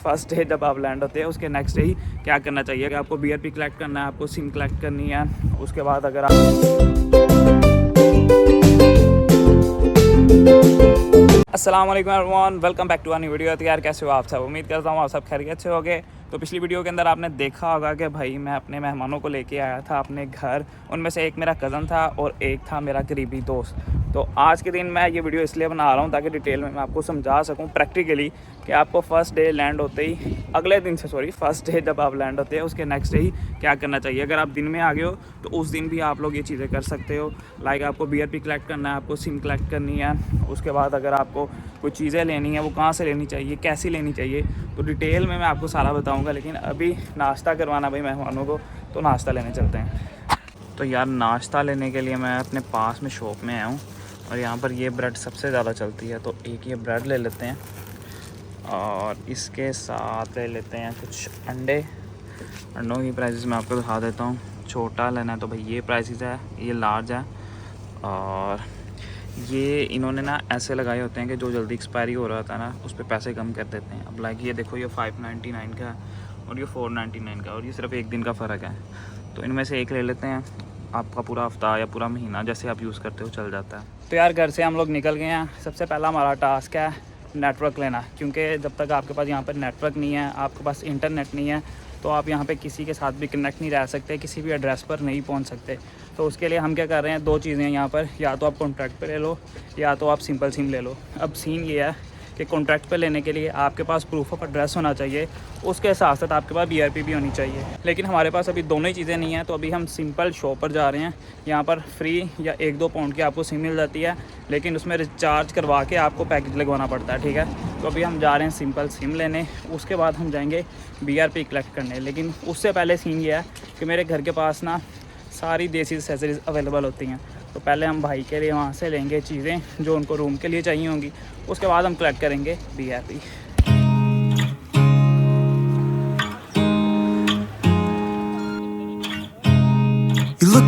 First day जब आप land होते हैं उसके नेक्स्ट डे ही क्या करना चाहिए। अगर आपको BRP कलेक्ट करना है, आपको सिम कलेक्ट करनी है, उसके बाद अगर आप अस्सलाम वालेकुम everyone, welcome back to a new video. तो यार कैसे हो आप सब? उम्मीद करता हूँ आप सब खैरियत से होगे। तो पिछली वीडियो के अंदर आपने देखा होगा कि भाई मैं अपने मेहमानों को लेके आया था अपने घर। उनमें से एक मेरा कज़न था और एक था मेरा करीबी दोस्त। तो आज के दिन मैं ये वीडियो इसलिए बना रहा हूँ ताकि डिटेल में मैं आपको समझा सकूँ प्रैक्टिकली कि आपको फ़र्स्ट डे लैंड होते ही फर्स्ट डे जब आप लैंड होते हैं उसके नेक्स्ट डे ही क्या करना चाहिए। अगर आप दिन में आ गए हो तो उस दिन भी आप लोग ये चीज़ें कर सकते हो। लाइक आपको BRP कलेक्ट करना है, आपको सिम कलेक्ट करनी है, उसके बाद अगर आपको कुछ चीज़ें लेनी है वो कहाँ से लेनी चाहिए, कैसी लेनी चाहिए, तो डिटेल में मैं आपको सारा बताऊंगा। लेकिन अभी नाश्ता करवाना भाई मेहमानों को, तो नाश्ता लेने चलते हैं। तो यार नाश्ता लेने के लिए मैं अपने पास में शॉप में आया हूँ और यहाँ पर ये ब्रेड सबसे ज़्यादा चलती है, तो एक ये ब्रेड ले लेते हैं और इसके साथ ले लेते हैं कुछ अंडे। अंडों की प्राइसेस मैं आपको दिखा देता हूँ। छोटा लेना है तो भाई ये प्राइसेस है, ये लार्ज है। और ये इन्होंने ना ऐसे लगाए होते हैं कि जो जल्दी एक्सपायरी हो रहा था ना उस पर पैसे कम कर देते हैं। अब लाइक ये देखो, ये 599 का है और ये 499 का, और ये सिर्फ एक दिन का फ़र्क है। तो इनमें से एक ले लेते हैं, आपका पूरा हफ्ता या पूरा महीना जैसे आप यूज़ करते हो चल जाता है। तो यार घर से हम लोग निकल गए हैं। सबसे पहला हमारा टास्क है नेटवर्क लेना, क्योंकि जब तक आपके पास यहाँ पर नेटवर्क नहीं है, आपके पास इंटरनेट नहीं है, तो आप यहाँ पे किसी के साथ भी कनेक्ट नहीं रह सकते, किसी भी एड्रेस पर नहीं पहुँच सकते। तो उसके लिए हम क्या कर रहे हैं, दो चीज़ें हैं यहाँ पर, या तो आप कॉन्ट्रैक्ट पे ले लो या तो आप सिंपल सिम ले लो। अब सीन ये है कि कॉन्ट्रैक्ट पे लेने के लिए आपके पास प्रूफ ऑफ एड्रेस होना चाहिए, उसके साथ साथ आपके पास BRP भी होनी चाहिए। लेकिन हमारे पास अभी दोनों ही चीज़ें नहीं हैं, तो अभी हम सिंपल शॉप पर जा रहे हैं। यहाँ पर फ्री या 1-2 पाउंड की आपको सिम मिल जाती है, लेकिन उसमें रिचार्ज करवा के आपको पैकेज लगवाना पड़ता है, ठीक है। तो अभी हम जा रहे हैं सिंपल सिम लेने, उसके बाद हम जाएंगे BRP कलेक्ट करने। लेकिन उससे पहले सीन ये है कि मेरे घर के पास ना सारी देसी एक्सेसरीज़ अवेलेबल होती हैं। तो पहले हम भाई के लिए वहाँ से लेंगे चीज़ें जो उनको रूम के लिए चाहिए होंगी, उसके बाद हम कलेक्ट करेंगे BRP।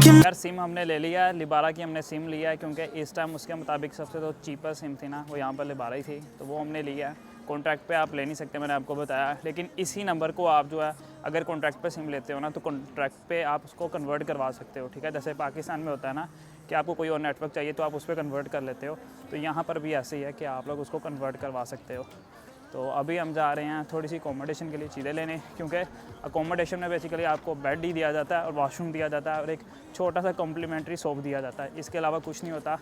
यार सिम हमने ले लिया है, लिबारा की हमने सिम लिया है, क्योंकि इस टाइम उसके मुताबिक सबसे जो चीपर सिम थी ना वो यहाँ पर लिबारा ही थी, तो वो हमने लिया है। कॉन्ट्रैक्ट पे आप ले नहीं सकते, मैंने आपको बताया। लेकिन इसी नंबर को आप जो है अगर कॉन्ट्रैक्ट पे सिम लेते हो ना, तो कॉन्ट्रैक्ट पे आप उसको कन्वर्ट करवा सकते हो, ठीक है। जैसे पाकिस्तान में होता है ना कि आपको कोई और नेटवर्क चाहिए तो आप उस पर कन्वर्ट कर लेते हो, तो यहाँ पर भी ऐसे ही है कि आप लोग उसको कन्वर्ट करवा सकते हो। तो अभी हम जा रहे हैं थोड़ी सी अकोमोडेशन के लिए चीज़ें लेने, क्योंकि अकोमोडेशन में बेसिकली आपको बेड ही दिया जाता है और वॉशरूम दिया जाता है और एक छोटा सा कॉम्प्लीमेंट्री सोप दिया जाता है, इसके अलावा कुछ नहीं होता।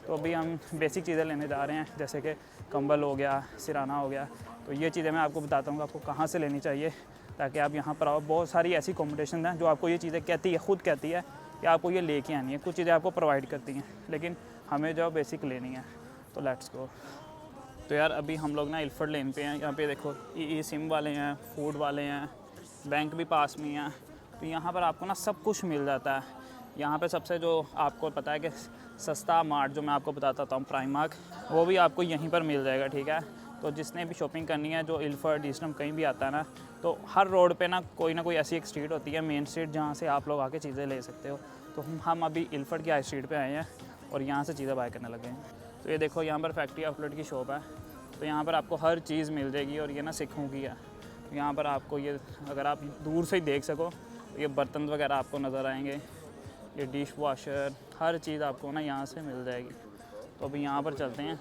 तो अभी हम बेसिक चीज़ें लेने जा रहे हैं, जैसे कि कंबल हो गया, सिराना हो गया। तो ये चीज़ें मैं आपको बताता हूँ आपको कहाँ से लेनी चाहिए ताकि आप यहाँ पर आओ। बहुत सारी ऐसी अकोमोडेशन हैं जो आपको ये चीज़ें कहती है, खुद कहती है कि आपको ये लेके आनी है। कुछ चीज़ें आपको प्रोवाइड करती हैं, लेकिन हमें जो बेसिक लेनी है। तो लेट्स गो। तो यार अभी हम लोग ना इल्फर्ड लेन पे हैं। यहाँ पे देखो ई सिम वाले हैं, फूड वाले हैं, बैंक भी पास में हैं। तो यहाँ पर आपको ना सब कुछ मिल जाता है। यहाँ पे सबसे जो आपको पता है कि सस्ता मार्ट जो मैं आपको बताता हूँ, प्राइमार्क, वो भी आपको यहीं पर मिल जाएगा, ठीक है। तो जिसने भी शॉपिंग करनी है, जो इल्फर्ड ईस्टर्न कहीं भी आता है ना, तो हर रोड पे ना कोई ऐसी एक स्ट्रीट होती है, मेन स्ट्रीट, जहाँ से आप लोग आके चीज़ें ले सकते हो। तो हम अभी इल्फर्ड की हाई स्ट्रीट पे आए हैं और यहाँ से चीज़ें बाय करने लगे हैं। तो ये देखो यहाँ पर फैक्ट्री आउटलेट की शॉप है, तो यहाँ पर आपको हर चीज़ मिल जाएगी। और ये ना सिखों की है, तो यहाँ पर आपको ये अगर आप दूर से ही देख सको तो ये बर्तन वगैरह आपको नज़र आएंगे, ये डिश वॉशर, हर चीज़ आपको ना यहाँ से मिल जाएगी। तो अभी यहाँ पर चलते हैं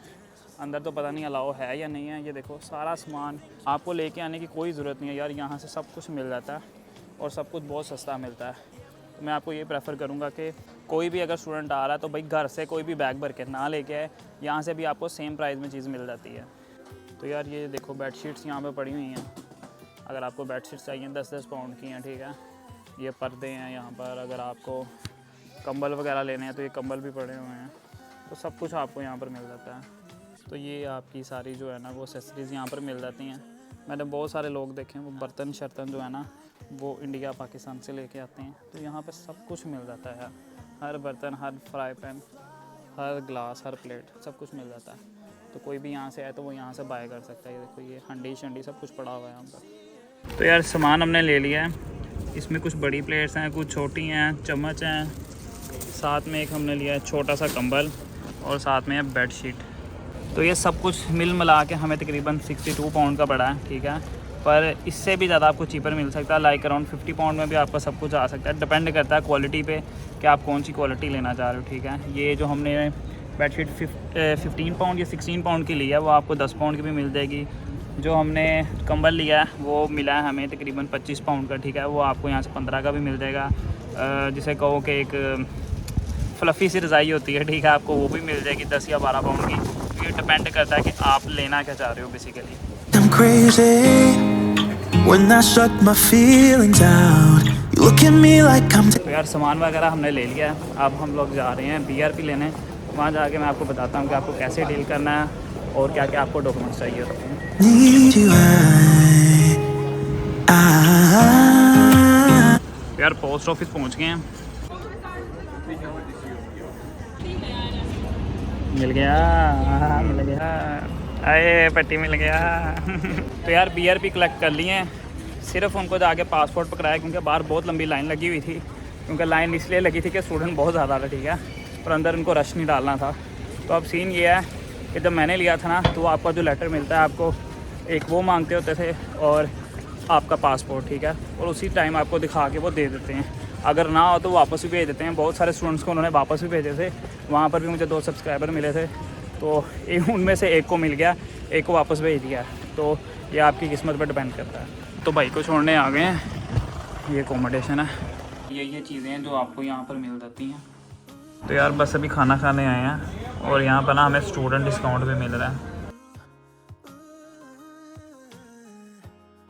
अंदर। तो पता नहीं अलाउ है या नहीं है। ये देखो सारा सामान आपको लेके आने की कोई ज़रूरत नहीं है यार, यहाँ से सब कुछ मिल जाता है और सब कुछ बहुत सस्ता मिलता है। तो मैं आपको ये प्रेफर करूँगा कि कोई भी अगर स्टूडेंट आ रहा है तो भाई घर से कोई भी बैग भर के ना लेके आए, यहाँ से भी आपको सेम प्राइस में चीज़ मिल जाती है। तो यार ये देखो बेडशीट्स यहाँ पे पड़ी हुई हैं, अगर आपको बेडशीट्स चाहिए 10-10 पाउंड की हैं, ठीक है। ये पर्दे हैं यहाँ पर। अगर आपको कंबल वगैरह लेने हैं तो ये कंबल भी पड़े हुए हैं। तो सब कुछ आपको यहाँ पर मिल जाता है। तो ये आपकी सारी जो है ना वो एक्सेसरीज़ यहाँ पर मिल जाती हैं। मैंने बहुत सारे लोग देखे हैं वो बर्तन शर्तन जो है ना वो इंडिया पाकिस्तान से लेके आते हैं, तो यहाँ पे सब कुछ मिल जाता है। हर बर्तन, हर फ्राई पैन, हर ग्लास, हर प्लेट, सब कुछ मिल जाता है। तो कोई भी यहाँ से आए तो वो यहाँ से बाय कर सकता है। ये देखो ये हंडी शंडी सब कुछ पड़ा हुआ है यहाँ पर। तो यार सामान हमने ले लिया है। इसमें कुछ बड़ी प्लेट्स हैं, कुछ छोटी हैं, चम्मच हैं, साथ में एक हमने लिया है छोटा सा कंबल और साथ में है बेड शीट। तो ये सब कुछ मिल मिला के हमें तकरीबन 62 पाउंड का पड़ा है, ठीक है। पर इससे भी ज़्यादा आपको चीपर मिल सकता है। लाइक अराउंड 50 पाउंड में भी आपका सब कुछ आ सकता है। डिपेंड करता है क्वालिटी पे कि आप कौन सी क्वालिटी लेना चाह रहे हो, ठीक है। ये जो हमने बेडशीट 15 पाउंड या 16 पाउंड की ली है, वो आपको 10 पाउंड की भी मिल जाएगी। जो हमने कंबल लिया है वो मिला है हमें तकरीबन 25 पाउंड का, ठीक है। वो आपको यहाँ से 15 का भी मिल जाएगा। जिसे कहो कि एक फ्लफ़ी सी रज़ाई होती है, ठीक है, आपको वो भी मिल जाएगी 10 या 12 पाउंड की। तो ये डिपेंड करता है कि आप लेना क्या चाह रहे हो basically. I'm crazy when I shut my feelings out. You look at me like I'm तो यार सामान वगैरह हमने ले लिया है। अब हम लोग जा रहे हैं BRP लेने। वहाँ जाके मैं आपको बताता हूँ कि आपको कैसे डील करना है और क्या क्या आपको डॉक्यूमेंट्स चाहिए होते हैं। need you. तो यार पोस्ट ऑफिस पहुँच गए हैं। मिल गया, मिल गया, अरे पट्टी मिल गया। तो यार BRP कलेक्ट कर लिए हैं। सिर्फ उनको जाके पासपोर्ट पकड़ाया क्योंकि बाहर बहुत लंबी लाइन लगी हुई थी। क्योंकि लाइन इसलिए लगी थी कि स्टूडेंट बहुत ज़्यादा था, ठीक है, और अंदर उनको रश नहीं डालना था। तो अब सीन ये है कि जब मैंने लिया था ना, तो आपका जो लेटर मिलता है आपको एक वो मांगते होते थे और आपका पासपोर्ट, ठीक है, और उसी टाइम आपको दिखा के वो दे देते हैं। अगर ना हो तो वापस भी भेज देते हैं। बहुत सारे स्टूडेंट्स को उन्होंने वापस भी भेजे थे। वहाँ पर भी मुझे 2 सब्सक्राइबर मिले थे, तो उनमें से एक को मिल गया, एक को वापस भेज दिया। तो ये आपकी किस्मत पर डिपेंड करता है। तो भाई को छोड़ने आ गए हैं। ये अकोमोडेशन है, ये चीज़ें हैं जो आपको यहाँ पर मिल जाती हैं। तो यार बस अभी खाना खाने आए हैं और यहाँ पर ना हमें स्टूडेंट डिस्काउंट भी मिल रहा है।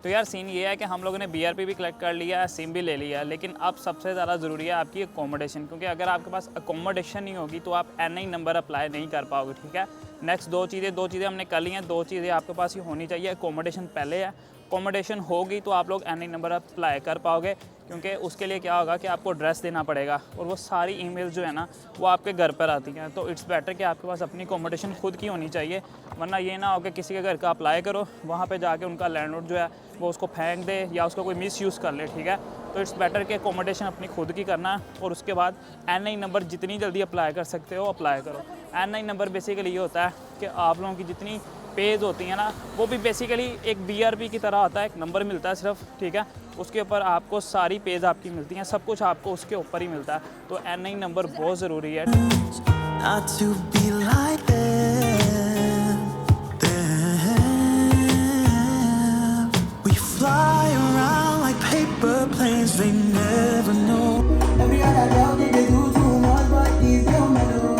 तो यार सीन ये है कि हम लोगों ने BRP भी कलेक्ट कर लिया है, सिम भी ले लिया है, लेकिन अब सबसे ज़्यादा ज़रूरी है आपकी अकोमोडेशन। क्योंकि अगर आपके पास अकोमोडेशन नहीं होगी तो आप NI नंबर अप्लाई नहीं कर पाओगे, ठीक है। नेक्स्ट दो चीज़ें हमने कर ली हैं। 2 चीज़ें आपके पास ही होनी चाहिए। अकोमोडेशन पहले है, अकोमोडेशन होगी तो आप लोग NI नंबर अप्लाई कर पाओगे। क्योंकि उसके लिए क्या होगा कि आपको एड्रेस देना पड़ेगा और वो सारी ईमेल जो है ना वो आपके घर पर आती हैं। तो इट्स बेटर कि आपके पास अपनी अकोमोडेशन खुद की होनी चाहिए, वरना ये ना हो कि किसी के घर का अप्लाई करो, वहाँ पे जाके उनका लैंडलॉर्ड जो है वो उसको फेंक दे या उसका कोई मिसयूज़ कर ले, ठीक है। तो इट्स बेटर कि अकोमोडेशन अपनी खुद की करना है और उसके बाद NI नंबर जितनी जल्दी अप्लाई कर सकते हो अप्लाई करो। NI नंबर बेसिकली ये होता है कि आप लोगों की जितनी पेज होती हैं ना, वो भी बेसिकली एक BRP की तरह होता है। एक नंबर मिलता है सिर्फ, ठीक है, उसके ऊपर आपको सारी पेज आपकी मिलती हैं, सब कुछ आपको उसके ऊपर ही मिलता है। तो NI नंबर बहुत ज़रूरी है। Not to be like them, them. We fly around like paper planes, they never know. Every other girl they do too much, but these girl mellow.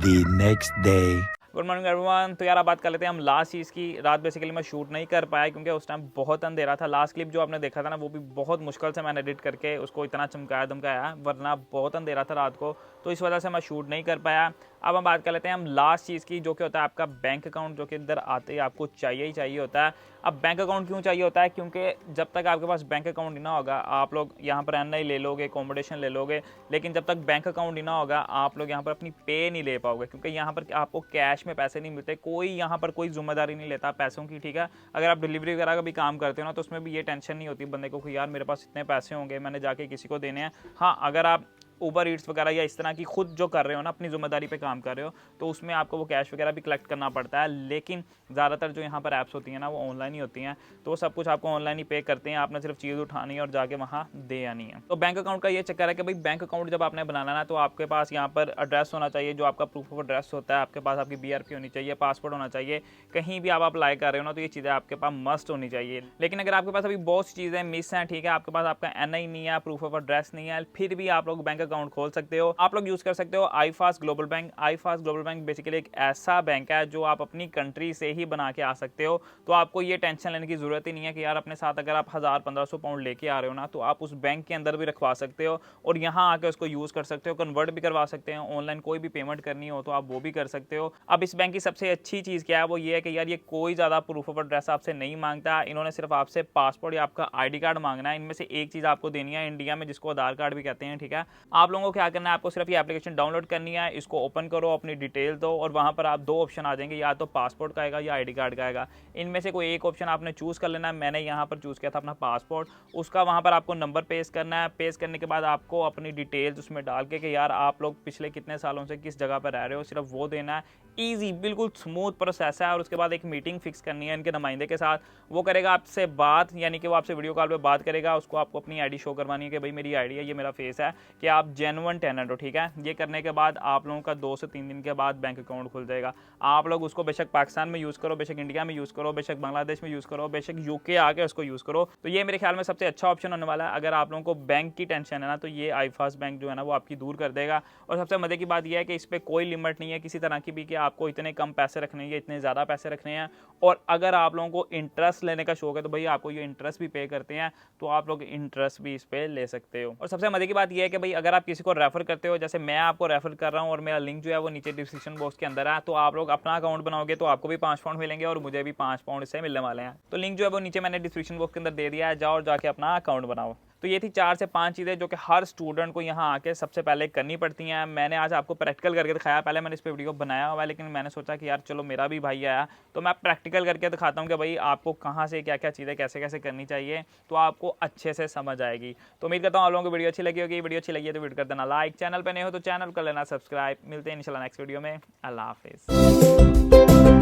The next day. Good morning everyone. तो यार अब बात कर लेते हैं हम last चीज़ की। रात बेसिकली मैं शूट नहीं कर पाया क्योंकि उस टाइम बहुत अंधेरा था। लास्ट क्लिप जो आपने देखा था ना, वो भी बहुत मुश्किल से मैंने एडिट करके उसको इतना चमकाया धमकाया, वरना बहुत अंधेरा था रात को, तो इस वजह से मैं शूट नहीं कर पाया। अब हम बात कर लेते हैं हम लास्ट चीज़ की, जो कि होता है आपका बैंक अकाउंट, जो कि इधर आते ही आपको चाहिए ही चाहिए होता है। अब बैंक अकाउंट क्यों चाहिए होता है? क्योंकि जब तक आपके पास बैंक अकाउंट नहीं ना होगा, आप लोग यहाँ पर NI ले लोगे, अकोमोडेशन ले लोगे, लेकिन जब तक बैंक अकाउंट नहीं ना होगा आप लोग यहाँ पर अपनी पे नहीं ले पाओगे। क्योंकि यहाँ पर आपको कैश में पैसे नहीं मिलते, कोई यहाँ पर कोई जिम्मेदारी नहीं लेता पैसों की, ठीक है। अगर आप डिलीवरी वगैरह का भी काम करते हो ना, तो उसमें भी ये टेंशन नहीं होती बंदे को कि यार मेरे पास इतने पैसे होंगे, मैंने जाके किसी को देने हैं। हाँ, अगर आप ऊबर ईट्स वगैरह या इस तरह की खुद जो कर रहे हो ना, अपनी जिम्मेदारी पे काम कर रहे हो, तो उसमें आपको वो कैश वगैरह भी कलेक्ट करना पड़ता है। लेकिन ज़्यादातर जो यहाँ पर ऐप्स होती हैं ना, वो ऑनलाइन ही होती हैं, तो वो सब कुछ आपको ऑनलाइन ही पे करते हैं। आपने सिर्फ चीज़ उठानी है और जाके वहाँ दे आनी है। तो बैंक अकाउंट का ये चक्कर है कि भाई बैंक अकाउंट जब आपने बनाना ना, तो आपके पास यहाँ पर एड्रेस होना चाहिए, जो आपका प्रूफ ऑफ एड्रेस होता है, आपके पास आपकी BRP होनी चाहिए, पासपोर्ट होना चाहिए। कहीं भी आप अप्लाई कर रहे हो ना, तो ये चीज़ें आपके पास मस्ट होनी चाहिए। लेकिन अगर आपके पास अभी बहुत सी चीज़ें मिस हैं, ठीक है, आपके पास आपका NI नहीं है, प्रूफ ऑफ एड्रेस नहीं है, फिर भी आप लोग बैंक अकाउंट खोल सकते हो। आप लोग यूज कर सकते हो iFast global bank. iFast global bank basically एक ऐसा बैंक है जो आप अपनी कंट्री से ही बना के आ सकते हो। तो आपको ये टेंशन लेने की जरूरत ही नहीं है कि यार अपने साथ अगर आप 1000-1500 पाउंड लेके आ रहे हो ना, तो आप उस बैंक के अंदर भी रखवा सकते हो और यहाँ आके उसको यूज कर सकते हो, कन्वर्ट भी करवा सकते हो। ऑनलाइन कोई भी पेमेंट करनी हो तो आप वो भी कर सकते हो। अब इस बैंक की सबसे अच्छी चीज क्या है, वो ये है कि यार ये कोई ज्यादा प्रूफ ऑफ एड्रेस आपसे नहीं मांगता। इन्होंने सिर्फ आपसे पासपोर्ट या आपका ID कार्ड मांगना है। इनमें से एक चीज आपको देनी है इंडिया में, जिसको आधार कार्ड भी कहते हैं, ठीक है। आप लोगों को क्या करना है, आपको सिर्फ ये एप्लीकेशन डाउनलोड करनी है, इसको ओपन करो, अपनी डिटेल दो और वहाँ पर आप दो ऑप्शन आ जाएंगे, या तो पासपोर्ट का आएगा या आईडी कार्ड का आएगा। इनमें से कोई एक ऑप्शन आपने चूज़ कर लेना है। मैंने यहाँ पर चूज़ किया था अपना पासपोर्ट। उसका वहाँ पर आपको नंबर पेस्ट करना है। पेस्ट करने के बाद आपको अपनी डिटेल्स उसमें डाल के यार आप लोग पिछले कितने सालों से किस जगह पर रह रहे हो, सिर्फ वो देना है। ईजी, बिल्कुल स्मूथ प्रोसेस है। और उसके बाद एक मीटिंग फिक्स करनी है इनके नुमाइंदे के साथ। वो करेगा आपसे बात, यानी कि वो आपसे वीडियो कॉल पे बात करेगा। उसको आपको अपनी आईडी शो करवानी है कि भाई मेरी आईडी है, ये मेरा फेस है, कि आप जेन्युइन टेनेंट हो, ठीक है। ये करने के बाद आप लोगों का 2 से 3 दिन के बाद बैंक अकाउंट खुल जाएगा। आप लोग उसको बेशक पाकिस्तान में यूज़ करो, बेशक इंडिया में यूज़ करो, बेशक बांग्लादेश में यूज़ करो, बेशक यूके आके उसको यूज़ करो। तो ये मेरे ख्याल में सबसे अच्छा ऑप्शन होने वाला है। अगर आप लोगों को बैंक की टेंशन है ना, तो ये iFast बैंक जो है ना वो आपकी दूर कर देगा। और सबसे मज़े की बात यह है कि इस पर कोई लिमिट नहीं है किसी तरह की भी, कि आपको इतने कम पैसे रखने हैं, इतने ज़्यादा पैसे रखने हैं। और अगर आप लोगों को इंटरेस्ट लेने का शौक है तो भाई आपको ये इंटरेस्ट भी पे करते हैं, तो आप लोग इंटरेस्ट भी इस पर ले सकते हो। और सबसे मजे की बात यह है कि भाई अगर आप किसी को रेफर करते हो, जैसे मैं आपको रेफर कर रहा हूँ और मेरा लिंक जो है वो नीचे डिस्क्रिप्शन बॉक्स के अंदर है, तो आप लोग अपना अकाउंट बनाओगे तो आपको भी 5 पाउंड मिलेंगे और मुझे भी 5 पाउंड इससे मिलने वाले हैं। तो लिंक जो है वो नीचे मैंने डिस्क्रिप्शन बॉक्स के अंदर दे दिया है, जाओ और जाके अपना अकाउंट बनाओ। तो ये थी 4 से 5 चीज़ें जो कि हर स्टूडेंट को यहाँ आके सबसे पहले करनी पड़ती हैं। मैंने आज आपको प्रैक्टिकल करके दिखाया। पहले मैंने इस पर वीडियो बनाया हुआ है, लेकिन मैंने सोचा कि यार चलो मेरा भी भाई आया तो मैं प्रैक्टिकल करके दिखाता हूँ कि भाई आपको कहाँ से क्या क्या चीज़ें कैसे कैसे करनी चाहिए, तो आपको अच्छे से समझ आएगी। तो उम्मीद करता हूँ आप लोगों को वीडियो अच्छी लगी होगी। वीडियो अच्छी लगी है तो वीडियो कर देना लाइक, चैनल पर नहीं हो तो चैनल कर लेना सब्सक्राइब। मिलते हैं इंशाल्लाह नेक्स्ट वीडियो में। अल्लाह हाफिज़।